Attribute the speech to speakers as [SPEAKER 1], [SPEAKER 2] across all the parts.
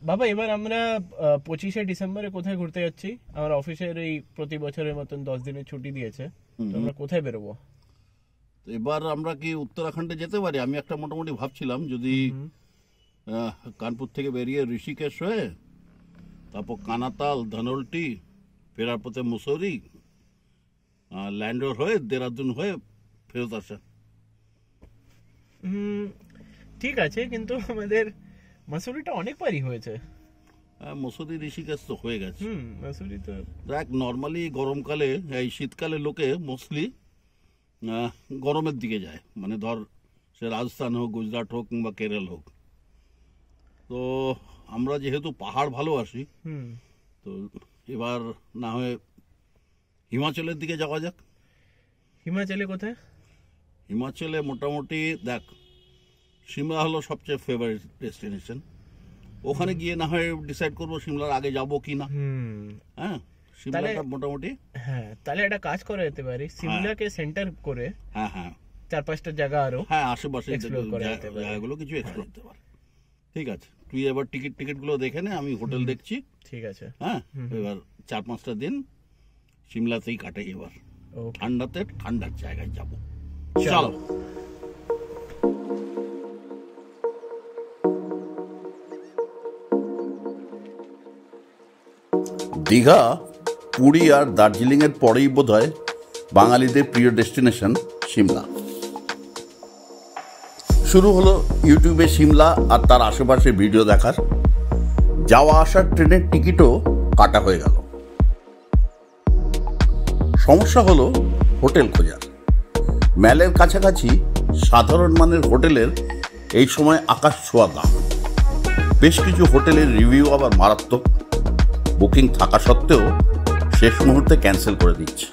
[SPEAKER 1] বাবা এবার আমরা 25শে ডিসেম্বরে কোথায় ঘুরতে যাচ্ছি? আমার অফিসের এই প্রতি বছরের মতন 10 দিনের ছুটি দিয়েছে, তো আমরা কোথায় বেরোবো?
[SPEAKER 2] এবার আমরা কি উত্তরাখণ্ডে যেতে পারি? আমি একটা মোটামুটি ভাবছিলাম যদি কানপুর থেকে বেরিয়ে ঋষিকেশ হয়ে তারপর কানাতাল, ধনৌল্টি, ফেরার পথে মুসৌরি, ল্যান্ডোর হয়ে দেরাদুন হয়ে ফেরত আসা।
[SPEAKER 1] ঠিক আছে, কিন্তু আমাদের মাসুরিটা অনেকবারই হয়েছে।
[SPEAKER 2] মুসৌরি ঋষিকেশ তো হয়ে গেছে।
[SPEAKER 1] মাসুরি তো
[SPEAKER 2] দেখ, নর্মালি গরমকালে এই শীতকালে লোকে মোস্টলি গরমের দিকে যায়, মানে ধর সে রাজস্থান হোক, গুজরাট হোক কিংবা কেরল হোক। তো আমরা যেহেতু পাহাড় ভালোবাসি, তো এবার না হয় হিমাচলের দিকে যাওয়া যাক।
[SPEAKER 1] হিমাচলে কোথায়?
[SPEAKER 2] হিমাচলে মোটামুটি দেখ, সিমলা হলো সবচেয়ে ফেভারিট ডেস্টিনেশন। ওখানে গিয়ে না হয় ডিসাইড করবো সিমলার আগে যাবো কি না। হ্যাঁ, সিমলাটা মোটামুটি।
[SPEAKER 1] হ্যাঁ, তাহলে একটা কাজ করা যেতে পারে, সিমলাকে সেন্টার করে
[SPEAKER 2] হ্যাঁ 4-5টা
[SPEAKER 1] জায়গা আরো
[SPEAKER 2] আশেপাশে জায়গাগুলো কিছু এক্সপ্লোর করতে পারে। ঠিক আছে, তুই এবার টিকিট গুলো দেখে নে, আমি হোটেল দেখছি।
[SPEAKER 1] ঠিক আছে।
[SPEAKER 2] হ্যাঁ, এবার 4-5টা দিন সিমলাতেই কাটাই এবার। ঠান্ডাতে ঠান্ডার জায়গায় যাব। চলো।
[SPEAKER 3] দীঘা, পুরী আর দার্জিলিং এর পরেই বোধহয় বাঙালিদের প্রিয় ডেস্টিনেশন সিমলা। শুরু হলো ইউটিউবে সিমলা আর তার আশেপাশে ভিডিও দেখার। যাওয়া আসার ট্রেনের টিকিটও কাটা হয়ে গেল। সমস্যা হলো হোটেল খোঁজার। ম্যালের কাছাকাছি সাধারণ মানের হোটেলের এই সময় আকাশ ছোঁয়া দাম। বেশ কিছু হোটেলের রিভিউ আবার মারাত্মক। বুকিং থাকা সত্ত্বেও শেষ মুহূর্তে ক্যান্সেল করে দিচ্ছে।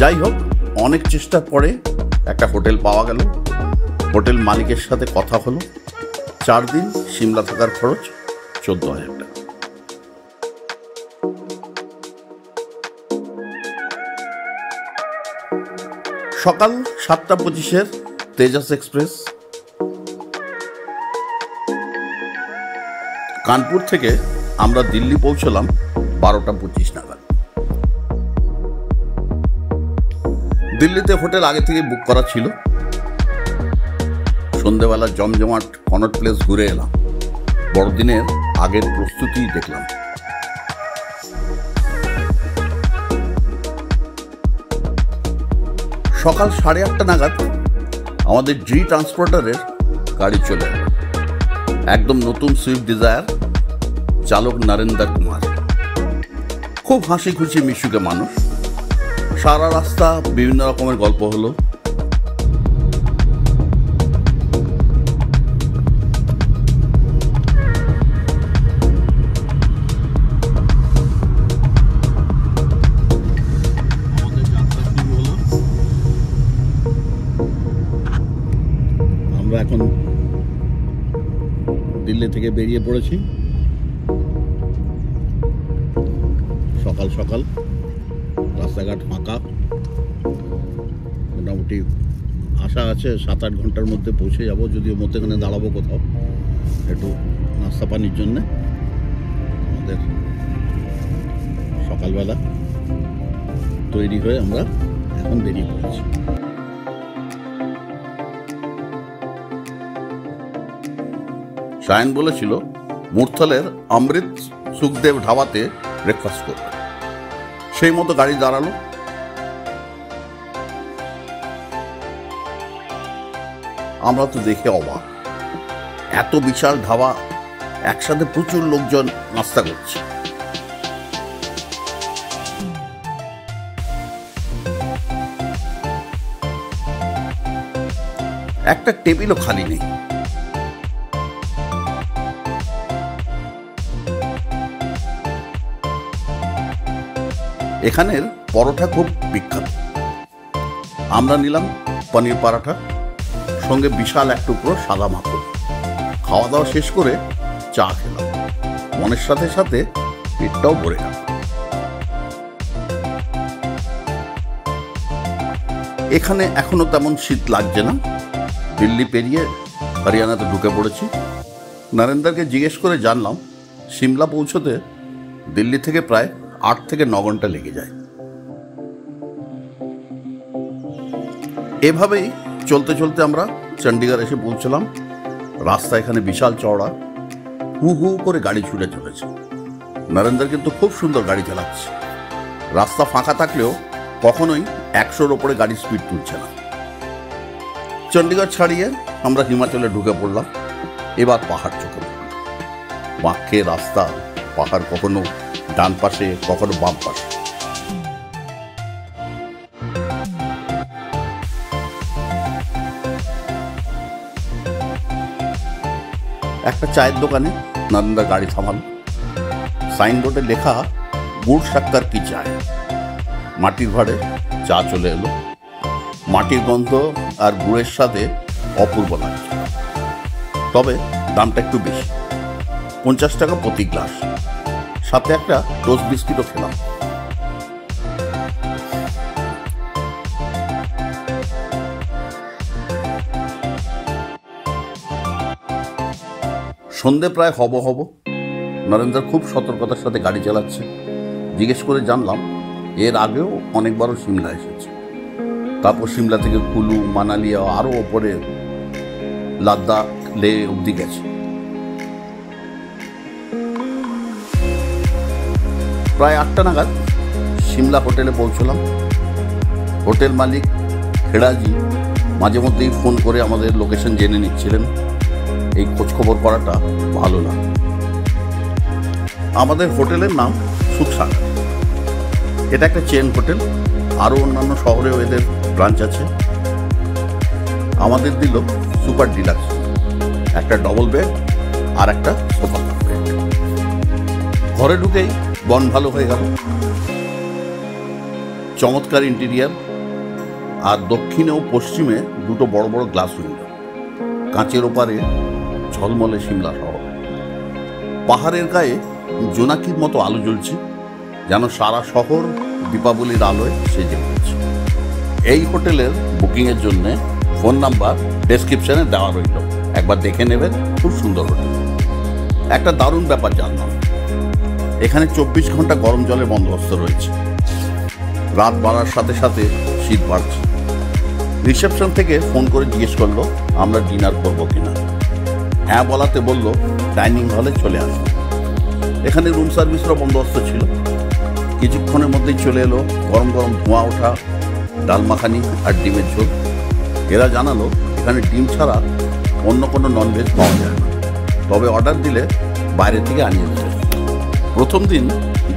[SPEAKER 3] যাই হোক, অনেক চেষ্টার পরে একটা হোটেল পাওয়া গেল। হোটেল মালিকের সাথে কথা হলো। 4 দিন সিমলা থাকার খরচ 14,000 টাকা। সকাল 7:25 তেজাস এক্সপ্রেস। কানপুর থেকে আমরা দিল্লি পৌঁছলাম 12:25 নাগাদ। দিল্লিতে হোটেল আগে থেকে বুক করা ছিল। সন্ধ্যেবেলা জমজমাট কনট প্লেস ঘুরে এলাম। বড়দিনের আগের প্রস্তুতি দেখলাম। সকাল 8:30 নাগাদ আমাদের জি ট্রান্সপোর্টারের গাড়ি চলে এলো। একদম নতুন সুইফট ডিজায়ার, চালক নরেন্দ্র কুমার। খুব হাসি খুশি মিশুকে মানুষ। সারা রাস্তা বিভিন্ন রকমের গল্প হলো। আমরা এখন দিল্লি থেকে বেরিয়ে পড়েছি। সকাল সকাল, রাস্তাঘাট ফাঁকা। মোটামুটি আশা আছে 7-8 ঘন্টার মধ্যে পৌঁছে যাব। যদিও মধ্যেখানে দাঁড়াবো কোথাও একটু নাস্তা পানির জন্যে। আমাদের সকালবেলা তৈরি হয়ে আমরা এখন বেরিয়ে পড়েছি। সায়ন বলেছিল মুরথলের অমৃত সুখদেব ধাবাতে ব্রেকফাস্ট করবে। সেই মতো গাড়ি দাঁড়ালো। আমরা তো দেখে অবাক, এত বিশাল ধাবা, একসাথে প্রচুর লোকজন নাস্তা করছে। একটা টেবিলও খালি নেই। এখানের পরোটা খুব বিখ্যাত। আমরা নিলাম পনির পরাঠা, সঙ্গে বিশাল এক টুকরো সাদা মাখন। খাওয়া দাওয়া শেষ করে চা খেলাম। মনের সাথে সাথে পেটটাও ভরে গেল। এখানে এখনো তেমন শীত লাগছে না। দিল্লি পেরিয়ে হরিয়ানাতে ঢুকে পড়েছি। নরেন্দ্রকে জিজ্ঞেস করে জানলাম সিমলা পৌঁছতে দিল্লি থেকে প্রায় 8 থেকে 9 ঘন্টা লেগে যায়। এভাবেই চলতে চলতে আমরা চণ্ডীগড় এসে পৌঁছলাম। রাস্তা এখানে বিশাল চওড়া, হু হু করে গাড়ি ছুটে চলেছে। নরেন্দ্র কিন্তু খুব সুন্দর গাড়ি চালাচ্ছে। রাস্তা ফাঁকা থাকলেও কখনোই 100-র ওপরে গাড়ি স্পিড তুলছে না। চণ্ডীগড় ছাড়িয়ে আমরা হিমাচলে ঢুকে পড়লাম। এবার পাহাড় চোখে পড়ল। বাঁকে রাস্তা, পাহাড় কখনো ডান পাশে কখনো বাম পাশে। একটা চায়ের দোকানে নরেন্দ্র গাড়ি থামালো। সাইনবোর্ডে লেখা গুড় শক্কর কি চায়। মাটির ভাঁড়ে চা চলে এলো। মাটির গন্ধ আর গুড়ের সাথে অপূর্ব লাগছে, তবে দামটা একটু বেশি, 50 টাকা প্রতি গ্লাস। সাথে একটা টোস্ট বিস্কিটও খেলাম। সন্ধে প্রায় হব। নরেন্দ্র খুব সতর্কতার সাথে গাড়ি চালাচ্ছে। জিজ্ঞেস করে জানলাম এর আগেও অনেকবারও সিমলা এসেছে। তারপর সিমলা থেকে কুলু, মানালি, আরও ওপরে লাদাখ, লে অব্দি গেছে। প্রায় 8টা নাগাদ সিমলা হোটেলে পৌঁছলাম। হোটেল মালিক খেড়াজি মাঝে মধ্যেই ফোন করে আমাদের লোকেশন জেনে নিচ্ছিলেন। এই খোঁজখবর করাটা ভালো না। আমাদের হোটেলের নাম সুখসাগর। এটা একটা চেন হোটেল, আরও অন্যান্য শহরেও এদের ব্রাঞ্চ আছে। আমাদের দিল সুপার ডিলাক্স, একটা ডবল বেড আর একটা সোফা বেড। ঘরে ঢুকেই বন ভালো হয়ে গেল। চমৎকার ইন্টেরিয়ার, আর দক্ষিণে ও পশ্চিমে দুটো বড় বড় গ্লাস উইন্ডো। কাঁচের ওপারে ঝলমলে সিমলা শহর। পাহাড়ের গায়ে জোনাকির মতো আলো জ্বলছে, যেন সারা শহর দীপাবলির আলোয় সেজে উঠেছে। এই হোটেলের বুকিংয়ের জন্য ফোন নাম্বার ডেসক্রিপশনে দেওয়া রইল, একবার দেখে নেবেন। খুব সুন্দর হোটেল। একটা দারুণ ব্যাপার জানলাম, এখানে 24 ঘন্টা গরম জলের বন্দোবস্ত রয়েছে। রাত বাড়ার সাথে সাথে শীত বাড়ছে। রিসেপশন থেকে ফোন করে জিজ্ঞেস করলো আমরা ডিনার করবো কিনা। হ্যাঁ বলাতে বলল ডাইনিং হলে চলে আসো। এখানে রুম সার্ভিসেরও বন্দোবস্ত ছিল। কিছুক্ষণের মধ্যেই চলে এলো গরম গরম ধোঁয়া ওঠা ডাল মাখানি আর ডিমের ঝোল। এরা জানালো এখানে ডিম ছাড়া অন্য কোনো ননভেজ পাওয়া যায় না, তবে অর্ডার দিলে বাইরে থেকে আনিয়ে দেবে। প্রথম দিন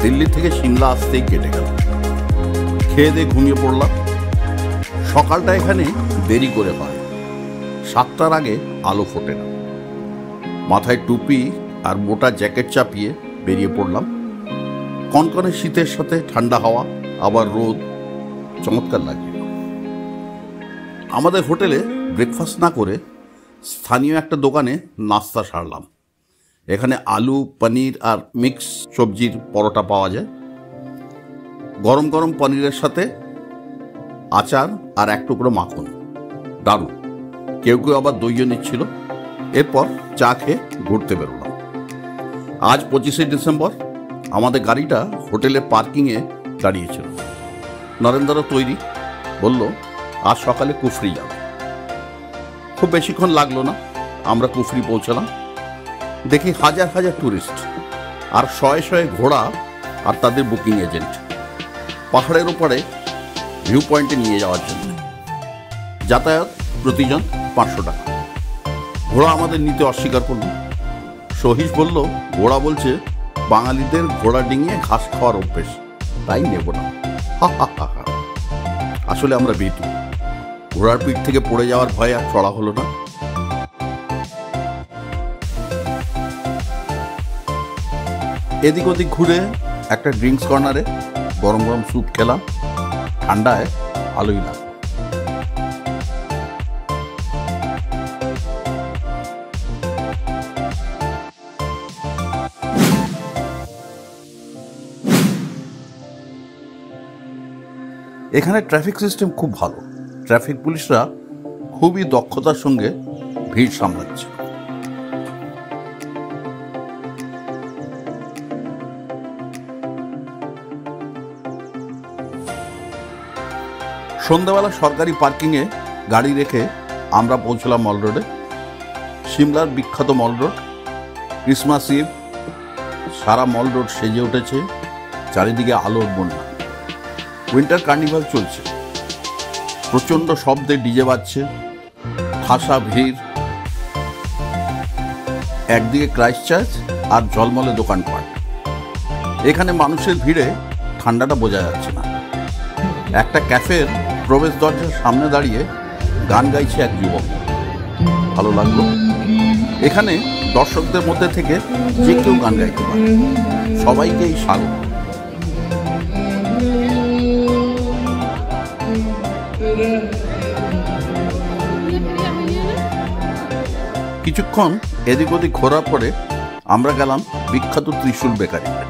[SPEAKER 3] দিল্লি থেকে সিমলা আসতেই কেটে গেল। খেয়ে দিয়ে ঘুমিয়ে পড়লাম। সকালটা এখানে দেরি করে হয়, 7টার আগে আলো ফোটে না। মাথায় টুপি আর মোটা জ্যাকেট চাপিয়ে বেরিয়ে পড়লাম। কনকনে শীতের সাথে ঠান্ডা হাওয়া, আবার রোদ, চমৎকার লাগে। আমাদের হোটেলে ব্রেকফাস্ট না করে স্থানীয় একটা দোকানে নাস্তা সারলাম। এখানে আলু, পনির আর মিক্স সবজির পরোটা পাওয়া যায়। গরম গরম পনিরের সাথে আচার আর এক টুকরো মাখন, দারুণ। কেউ কেউ আবার দইও নিচ্ছিল। এরপর চা খেয়ে ঘুরতে বেরোলাম। আজ 25শে ডিসেম্বর। আমাদের গাড়িটা হোটেলের পার্কিংয়ে দাঁড়িয়েছিল। নরেন্দ্র তৈরি, বলল আজ সকালে কুফরি যাবে। খুব বেশিক্ষণ লাগলো না, আমরা কুফরি পৌঁছলাম। দেখি হাজার হাজার টুরিস্ট আর শয়ে শয়ে ঘোড়া আর তাদের বুকিং এজেন্ট পাহাড়ের উপরে ভিউ পয়েন্টে নিয়ে যাওয়ার জন্য। যাতায়াত প্রতিজন 500 টাকা। ঘোড়া আমাদের নিতে অস্বীকার করল। সহিস বলল ঘোড়া বলছে বাঙালিদের ঘোড়া ডিঙিয়ে ঘাস খাওয়ার অভ্যেস, তাই নেব না। আসলে আমরা বেটু, ঘোড়ার পিঠ থেকে পড়ে যাওয়ার ভয় আর চড়া হলো না। এদিক ওদিক ঘুরে একটা ড্রিঙ্কস কর্নারে গরম গরম স্যুপ খেলাম। ঠান্ডায় ভালোই লাগলো। এখানে ট্রাফিক সিস্টেম খুব ভালো। ট্রাফিক পুলিশরা খুবই দক্ষতার সঙ্গে ভিড় সামলাচ্ছে। সন্ধ্যাবেলা সরকারি পার্কিংয়ে গাড়ি রেখে আমরা পৌঁছলাম মল রোডে। সিমলার বিখ্যাত মল রোড। ক্রিসমাস ইভ, সারা মল রোড সেজে উঠেছে, চারিদিকে আলোর বন্যা। উইন্টার কার্নিভাল চলছে, প্রচণ্ড শব্দে ডিজে বাজছে, ঠাসা ভিড়। একদিকে ক্রাইস্ট চার্চ আর ঝলমলে দোকানপাট। এখানে মানুষের ভিড়ে ঠান্ডাটা বোঝা যাচ্ছে না। একটা ক্যাফের প্রবেশ দরজার সামনে দাঁড়িয়ে গান গাইছে এক যুবক, ভালো লাগলো। এখানে দর্শকদের মধ্যে থেকে যে কেউ গান গাইতে পারে, সবাইকেই স্বাগত। কিছুক্ষণ এদিক ওদিক ঘোরার পরে আমরা গেলাম বিখ্যাত ত্রিশূল বেকারিতে।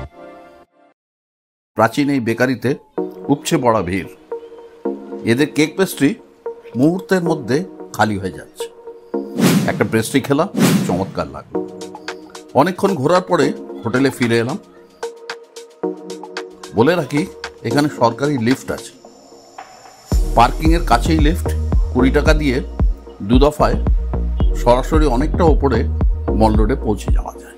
[SPEAKER 3] প্রাচীন এই বেকারিতে উপচে পড়া ভিড়। এদের কেক পেস্ট্রি মুহূর্তের মধ্যে খালি হয়ে যাচ্ছে। একটা পেস্ট্রি খেলাম, চমৎকার লাগলো। অনেকক্ষণ ঘোরার পরে হোটেলে ফিরে এলাম। বলে রাখি, এখানে সরকারি লিফট আছে। পার্কিংয়ের কাছেই লিফট, 20 টাকা দিয়ে 2 দফায় সরাসরি অনেকটা ওপরে মল রোডে পৌঁছে যাওয়া যায়।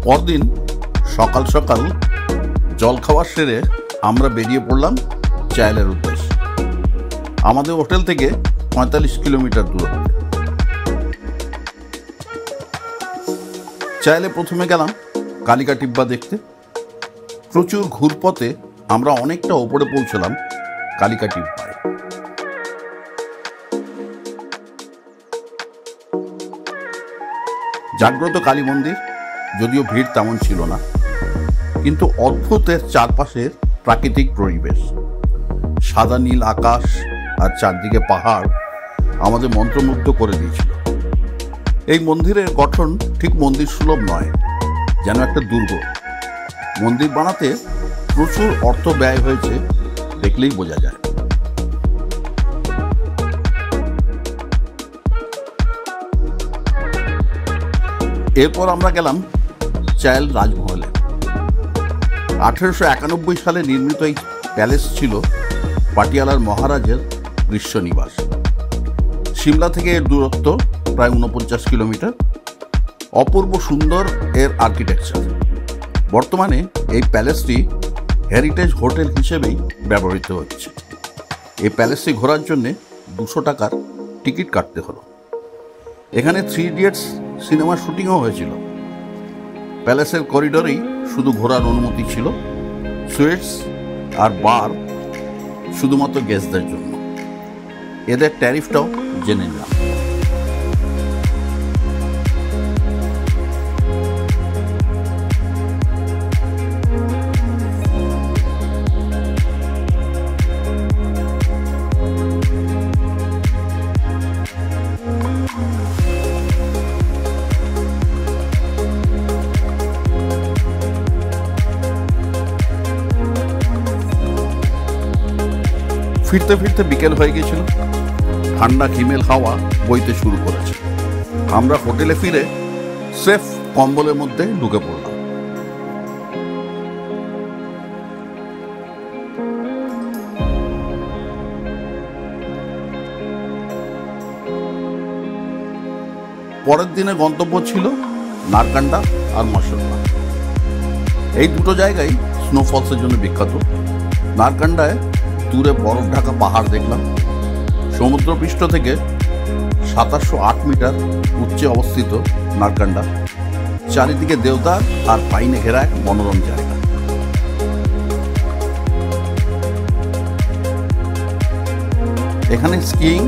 [SPEAKER 3] পরদিন সকাল সকাল জলখাবার সেরে আমরা বেরিয়ে পড়লাম চাইলের উদ্দেশ্যে। আমাদের হোটেল থেকে 45 কিলোমিটার দূরত্বে। চাইলে প্রথমে গেলাম কালিকা টিব্বা দেখতে। প্রচুর ঘুরপথে আমরা অনেকটা ওপরে পৌঁছলাম কালিকা টিব্বায়। জাগ্রত কালী মন্দির, যদিও ভিড় তেমন ছিল না, কিন্তু অদ্ভুত এর চারপাশের প্রাকৃতিক পরিবেশ। সাদা নীল আকাশ আর চারদিকে পাহাড় আমাদের মন্ত্রমুগ্ধ করে দিয়েছিল। এই মন্দিরের গঠন ঠিক মন্দির সুলভ নয়, যেন একটা দুর্গ। মন্দির বানাতে প্রচুর অর্থ ব্যয় হয়েছে, দেখলেই বোঝা যায়। এরপর আমরা গেলাম চাইল রাজমহলে। 1891 সালে নির্মিত এই প্যালেস ছিল পাটিয়ালার মহারাজের গ্রীষ্ম নিবাস। সিমলা থেকে এর দূরত্ব প্রায় 49 কিলোমিটার। অপূর্ব সুন্দর এর আর্কিটেকচার। বর্তমানে এই প্যালেসটি হেরিটেজ হোটেল হিসেবেই ব্যবহৃত হচ্ছে। এই প্যালেসটি ঘোরার জন্য 200 টাকার টিকিট কাটতে হলো। এখানে 3 ইডিয়টস সিনেমার শুটিংও হয়েছিল। প্যালেসের করিডোরেই শুধু ঘোরার অনুমতি ছিল। সুইটস আর বার শুধুমাত্র গেস্টদের জন্য। এদের ট্যারিফটাও জেনে নিলাম। ফিরতে ফিরতে বিকেল হয়ে গেছিল। ঠান্ডা হিমেল হাওয়া বইতে শুরু করেছে। আমরা হোটেলে ফিরে সেফ কম্বলের মধ্যে ঢুকে পড়লাম। পরের দিনে গন্তব্য ছিল নারকান্ডা আর মাসোব্রা। এই দুটো জায়গায় স্নোফলসের জন্য বিখ্যাত। নারকান্ডায় দূরে বরফ ঢাকা পাহাড় দেখলাম। সমুদ্রপৃষ্ঠ থেকে 2708 মিটার উচ্চে অবস্থিত নারকান্ডা। চারিদিকে দেওদার আর পাইনে ঘেরা এক মনোরম জায়গা। এখানে স্কিইং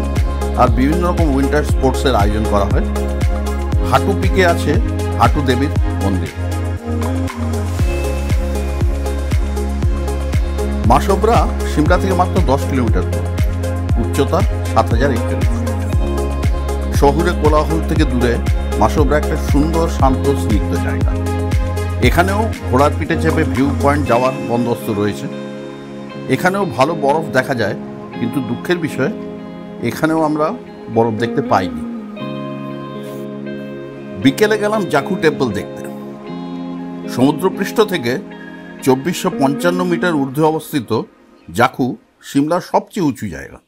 [SPEAKER 3] আর বিভিন্ন রকম উইন্টার স্পোর্টসের আয়োজন করা হয়। হাঁটু পিকে আছে হাঁটু দেবীর মন্দির। মাসোব্রা সিমলা থেকে মাত্র 10 কিলোমিটার দূর। উচ্চতা 7041 ফুট। শহুরে কোলাহল থেকে দূরে মাসোব্রা একটা সুন্দর শান্ত স্নিগ্ধ জায়গা। এখানেও ঘোড়ার পিঠে চেপে ভিউ পয়েন্ট যাওয়ার বন্দোবস্ত রয়েছে। এখানেও ভালো বরফ দেখা যায়, কিন্তু দুঃখের বিষয় এখানেও আমরা বরফ দেখতে পাইনি। বিকেলে গেলাম জাখু টেম্পল দেখতে। সমুদ্রপৃষ্ঠ থেকে 2455 মিটার ঊর্ধ্বে অবস্থিত জাখু সিমলার সবচেয়ে উঁচু জায়গা।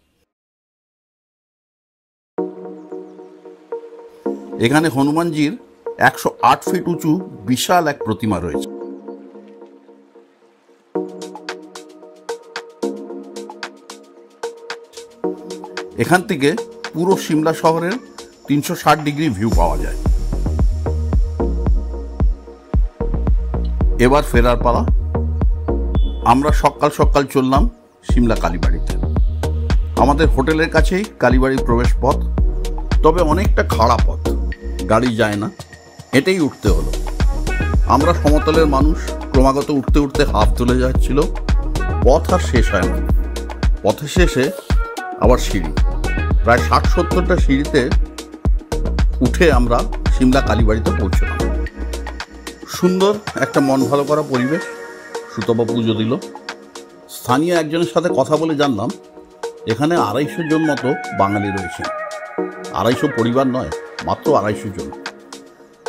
[SPEAKER 3] এখানে হনুমানজির 108 ফিট উঁচু বিশাল এক প্রতিমা রয়েছে। এখান থেকে পুরো সিমলা শহরের 360 ডিগ্রি ভিউ পাওয়া যায়। এবার ফেরার পালা। আমরা সকাল সকাল চললাম সিমলা কালীবাড়িতে। আমাদের হোটেলের কাছেই কালীবাড়ির প্রবেশ পথ, তবে অনেকটা খাড়া পথ, গাড়ি যায় না, হেঁটেই উঠতে হলো। আমরা সমতলের মানুষ, ক্রমাগত উঠতে উঠতে হাফ তুলে যাচ্ছিল। পথ আর শেষ হয় না। পথের শেষে আবার সিঁড়ি, প্রায় 60-70টা সিঁড়িতে উঠে আমরা সিমলা কালীবাড়িতে পৌঁছলাম। সুন্দর একটা মন ভালো করা পরিবেশ। সুতপা পুজো দিল। স্থানীয় একজনের সাথে কথা বলে জানলাম এখানে 250 জন মতো বাঙালি রয়েছে। 250 পরিবার নয়, মাত্র 250 জন।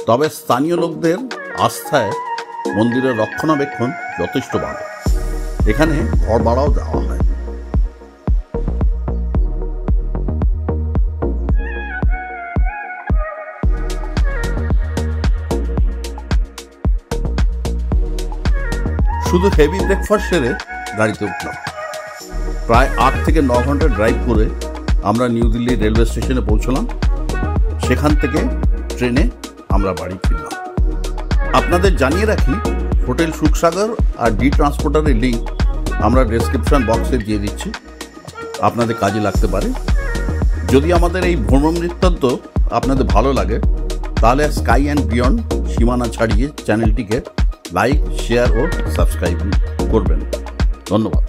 [SPEAKER 3] তবে স্থানীয় লোকদের আস্থায় মন্দিরের রক্ষণাবেক্ষণ যথেষ্ট ভালো। এখানে ঘর ভাড়াও দেওয়া হয়। শুধু হেভি ব্রেকফাস্ট সেরে গাড়িতে উঠলাম। প্রায় 8 থেকে 9 ঘন্টা ড্রাইভ করে আমরা নিউ দিল্লি রেলওয়ে স্টেশনে পৌঁছলাম। সেখান থেকে ট্রেনে আমরা বাড়ি ফিরলাম। আপনাদের জানিয়ে রাখি, হোটেল সুখসাগর আর ডি ট্রান্সপোর্টারের লিঙ্ক আমরা ডেসক্রিপশন বক্সে দিয়ে দিচ্ছি, আপনাদের কাজে লাগতে পারে। যদি আমাদের এই ভ্রমণ বৃত্তান্ত আপনাদের ভালো লাগে তাহলে স্কাই অ্যান্ড বিয়ন্ড সীমানা ছাড়িয়ে চ্যানেলটিকে লাইক, শেয়ার ও সাবস্ক্রাইব করবেন। ধন্যবাদ।